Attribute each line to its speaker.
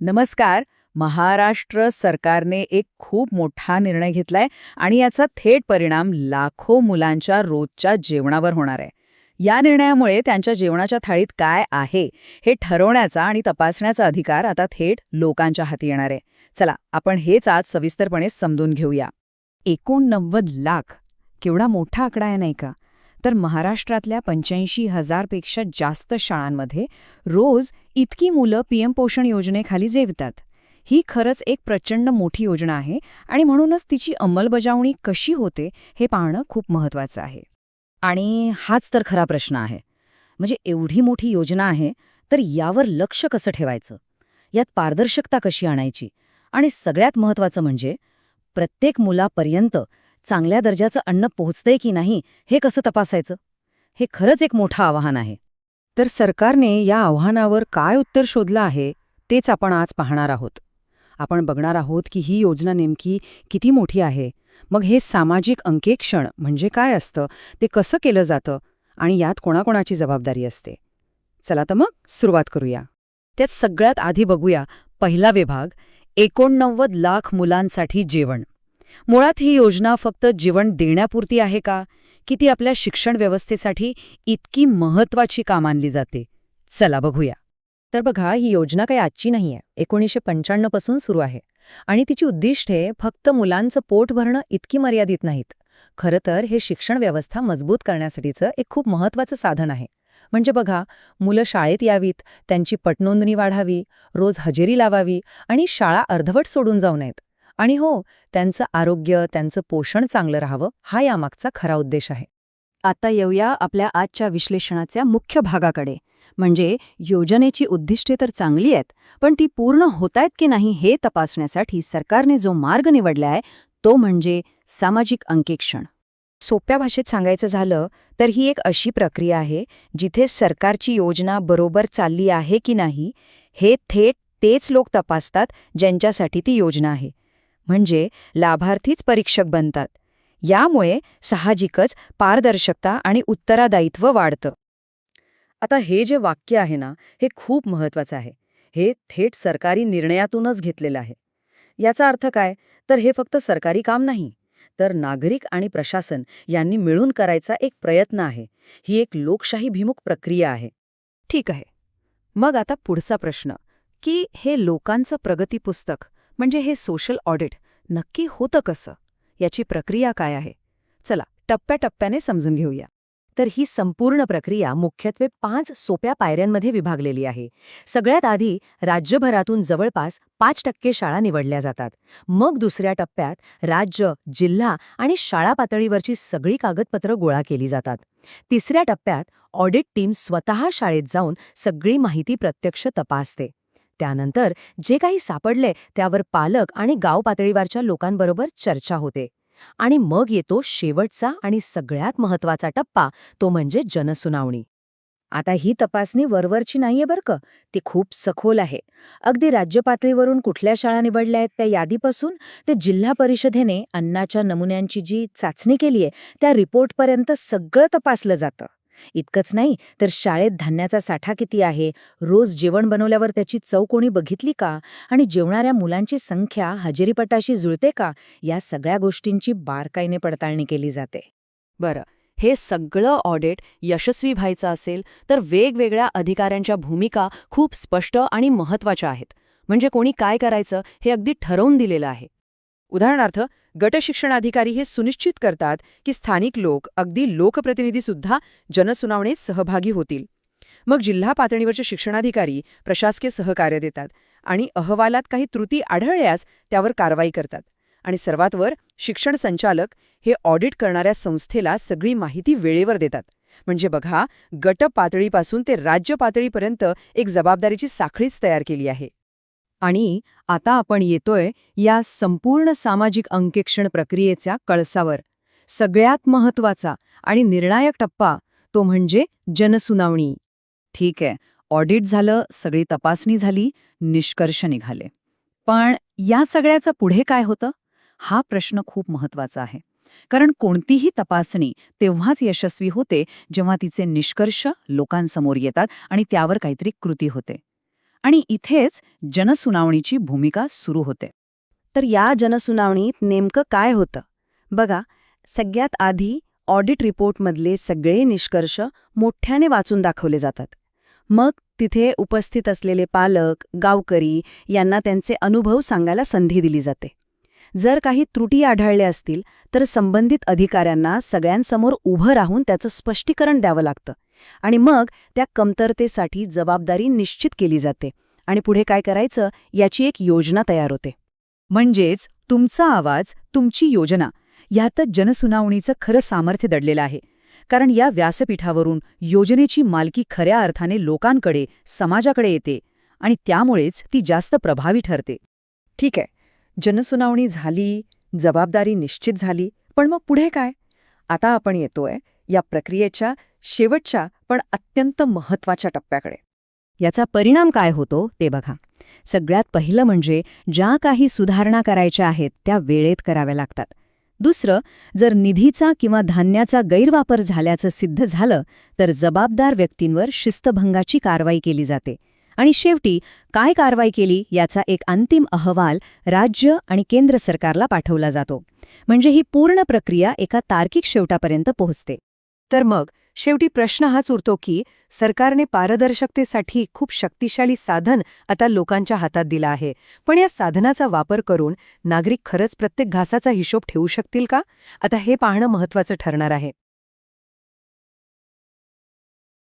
Speaker 1: नमस्कार. महाराष्ट्र सरकारने एक खूप मोठा निर्णय घेतलाय आणि याचा थेट परिणाम लाखो मुलांच्या रोजच्या जेवणावर होणार आहे. या निर्णयामुळे त्यांच्या जेवणाच्या थाळीत काय आहे हे ठरवण्याचा आणि तपासण्याचा अधिकार आता थेट लोकांच्या हाती येणार आहे. चला, आपण हेच आज सविस्तरपणे समजून घेऊया.
Speaker 2: 89 लाख केवढा मोठा आकडा आहे नाही का? तर महाराष्ट्रातल्या 85,000 पेक्षा जास्त शाळांमध्ये रोज इतकी मुलं पीएम पोषण योजनेखाली जेवतात. ही खरंच एक प्रचंड मोठी योजना आहे आणि म्हणूनच तिची अंमलबजावणी कशी होते हे पाहणं खूप महत्त्वाचं आहे.
Speaker 3: आणि हाच तर खरा प्रश्न आहे. म्हणजे एवढी मोठी योजना आहे, तर यावर लक्ष कसं ठेवायचं? यात पारदर्शकता कशी आणायची? आणि सगळ्यात महत्त्वाचं म्हणजे प्रत्येक मुलापर्यंत चांगल्या दर्जाचं अन्न पोहोचतंय की नाही हे कसं तपासायचं? हे खरंच एक मोठं आव्हान आहे.
Speaker 2: तर सरकारने या आव्हानावर काय उत्तर शोधलं आहे तेच आपण आज पाहणार आहोत. आपण बघणार आहोत की ही योजना नेमकी किती मोठी आहे, मग हे सामाजिक अंकेक्षण म्हणजे काय असतं, ते कसं केलं जातं आणि यात कोणाकोणाची जबाबदारी असते. चला तर मग सुरुवात करूया.
Speaker 3: त्यात सगळ्यात आधी बघूया पहिला विभाग, 89 लाख मुलांसाठी जेवण. मुळात ही योजना फक्त जेवण देण्यापुरती आहे का, की ती आपल्या शिक्षण व्यवस्थेसाठी इतकी महत्त्वाची का मानली जाते? चला बघूया.
Speaker 4: तर बघा, ही योजना काही आजची नाहीये. 1995 पासून सुरू आहे आणि तिची उद्दिष्टे फक्त मुलांचं पोट भरणं इतकी मर्यादित नाहीत. खरं तर हे शिक्षण व्यवस्था मजबूत करण्यासाठीचं एक खूप महत्त्वाचं साधन आहे. म्हणजे बघा, मुलं शाळेत यावीत, त्यांची पटनोंदणी वाढावी, रोज हजेरी लावावी आणि शाळा अर्धवट सोडून जाऊ नयेत. आणि हो, त्यांचं आरोग्य, त्यांचं पोषण चांगलं राहावं, हा यामागचा खरा उद्देश आहे.
Speaker 2: आता येऊया आपल्या आजच्या विश्लेषणाच्या मुख्य भागाकडे. म्हणजे योजनेची उद्दिष्टे तर चांगली आहेत, पण ती पूर्ण होतायत की नाही हे तपासण्यासाठी सरकारने जो मार्ग निवडला आहे तो म्हणजे सामाजिक अंकेक्षण. सोप्या भाषेत सांगायचं झालं तर ही एक अशी प्रक्रिया आहे जिथे सरकारची योजना बरोबर चालली आहे की नाही हे थेट तेच लोक तपासतात ज्यांच्यासाठी ती योजना आहे. म्हणजे लाभार्थीच परीक्षक बनतात. यामुळे साहजिकच पारदर्शकता आणि उत्तरदायित्व वाढतं.
Speaker 3: आता हे जे वाक्य आहे ना, हे खूप महत्त्वाचं आहे. हे थेट सरकारी निर्णयातूनच घेतलेलं आहे. याचा अर्थ काय? तर हे फक्त सरकारी काम नाही, तर नागरिक आणि प्रशासन यांनी मिळून करायचा एक प्रयत्न आहे. ही एक लोकशाहीभिमुख प्रक्रिया आहे.
Speaker 2: ठीक आहे. मग आता पुढचा प्रश्न, की हे लोकांचं प्रगती पुस्तक म्हणजे हे सोशल ऑडिट नक्की होतं कसं? याची प्रक्रिया काय आहे? चला टप्प्याटप्प्याने समजून घेऊया.
Speaker 4: तर ही संपूर्ण प्रक्रिया मुख्यत्वे 5 सोप्या पायऱ्यांमध्ये विभागलेली आहे. सगळ्यात आधी राज्यभरातून जवळपास 5% शाळा निवडल्या जातात. मग दुसऱ्या टप्प्यात राज्य, जिल्हा आणि शाळा पातळीवरची सगळी कागदपत्रं गोळा केली जातात. तिसऱ्या टप्प्यात ऑडिट टीम स्वतः शाळेत जाऊन सगळी माहिती प्रत्यक्ष तपासते. त्यानंतर जे काही सापडले त्यावर पालक आणि गाव पातळीवरच्या लोकांबरोबर चर्चा होते. आणि मग येतो शेवटचा आणि सगळ्यात महत्त्वाचा टप्पा, तो म्हणजे जनसुनावणी.
Speaker 3: आता ही तपासणी वरवरची नाहीये बरं का, ती खूप सखोल आहे. अगदी राज्य पातळीवरून कुठल्या शाळा निवडल्या आहेत त्या यादीपासून ते जिल्हा परिषदेने अन्नाच्या नमुन्यांची जी चाचणी केलीये त्या रिपोर्टपर्यंत सगळं तपासलं जातं. इतकंच नाही तर शाळेत धान्याचा साठा किती आहे, रोज जेवण बनवल्यावर त्याची चव कोणी बघितली का, आणि जेवणाऱ्या मुलांची संख्या हजेरीपटाशी जुळते का, या सगळ्या गोष्टींची बारकाईने पडताळणी केली जाते.
Speaker 2: बरं, हे सगळं ऑडिट यशस्वी व्हायचं असेल तर वेगवेगळ्या अधिकाऱ्यांच्या भूमिका खूप स्पष्ट आणि महत्त्वाच्या आहेत. म्हणजे कोणी काय करायचं हे अगदी ठरवून दिलेलं आहे. उदाहरणार्थ, गटशिक्षणाधिकारी हे सुनिश्चित करतात की स्थानिक लोक, अगदी लोकप्रतिनिधीसुद्धा जनसुनावणीत सहभागी होतील. मग जिल्हा पातळीवरचे शिक्षणाधिकारी प्रशासकीय सहकार्य देतात आणि अहवालात काही त्रुटी आढळल्यास त्यावर कारवाई करतात. आणि सर्वात वर शिक्षण संचालक हे ऑडिट करणाऱ्या संस्थेला सगळी माहिती वेळेवर देतात. म्हणजे बघा, गट पातळीपासून ते राज्य पातळीपर्यंत एक जबाबदारीची साखळीच तयार केली आहे.
Speaker 4: आणि आता आपण येतोय या संपूर्ण सामाजिक अंकेक्षण प्रक्रियेच्या कळसावर. सगळ्यात महत्त्वाचा आणि निर्णायक टप्पा, तो म्हणजे जनसुनावणी.
Speaker 3: ठीक आहे, ऑडिट झालं, सगळी तपासणी झाली, निष्कर्ष निघाले. पण या सगळ्याचं पुढे काय होतं? हा प्रश्न खूप महत्त्वाचा आहे. कारण कोणतीही तपासणी तेव्हाच यशस्वी होते जेव्हा तिचे निष्कर्ष लोकांसमोर येतात आणि त्यावर काहीतरी कृती होते.
Speaker 1: आणि इथेच जनसुनावणीची भूमिका सुरू होते.
Speaker 2: तर या जनसुनावणीत नेमकं काय होतं? बघा, सगळ्यात आधी ऑडिट रिपोर्टमधले सगळे निष्कर्ष मोठ्याने वाचून दाखवले जातात. मग तिथे उपस्थित असलेले पालक, गावकरी यांना त्यांचे अनुभव सांगायला संधी दिली जाते. जर काही त्रुटी आढळल्या असतील तर संबंधित अधिकाऱ्यांना सगळ्यांसमोर उभं राहून त्याचं स्पष्टीकरण द्यावं लागतं आणि मग त्या कमतरतेसाठी जबाबदारी निश्चित केली जाते आणि पुढे काय करायचं याची एक योजना तयार होते.
Speaker 1: म्हणजेच तुमचा आवाज, तुमची योजना यातच जनसुनावणीचं खरं सामर्थ्य दडलेलं आहे. कारण या व्यासपीठावरून योजनेची मालकी खऱ्या अर्थाने लोकांकडे, समाजाकडे येते आणि त्यामुळेच ती जास्त प्रभावी ठरते. ठीक आहे, जनसुनावणी झाली, जबाबदारी निश्चित झाली, पण मग पुढे काय? आता आपण येतोय या प्रक्रियेच्या शेवटच्या पण अत्यंत महत्त्वाच्या टप्प्याकडे.
Speaker 4: याचा परिणाम काय होतो ते बघा. सगळ्यात पहिलं म्हणजे ज्या काही सुधारणा करायच्या आहेत त्या वेळेत कराव्या लागतात. दुसरं, जर निधीचा किंवा धान्याचा गैरवापर झाल्याचं सिद्ध झालं तर जबाबदार व्यक्तींवर शिस्तभंगाची कारवाई केली जाते. आणि शेवटी काय कारवाई केली याचा एक अंतिम अहवाल राज्य आणि केंद्र सरकारला पाठवला जातो. म्हणजे ही पूर्ण प्रक्रिया एका तार्किक शेवटापर्यंत पोहोचते.
Speaker 2: तर मग शेवटी प्रश्न हाच उरतो की सरकारने पारदर्शकतेसाठी खूप शक्तिशाली साधन आता लोकांच्या हातात दिलं आहे, पण या साधनाचा वापर करून नागरिक खरंच प्रत्येक घासाचा हिशोब ठेवू शकतील का? आता हे पाहणं महत्त्वाचं ठरणार आहे.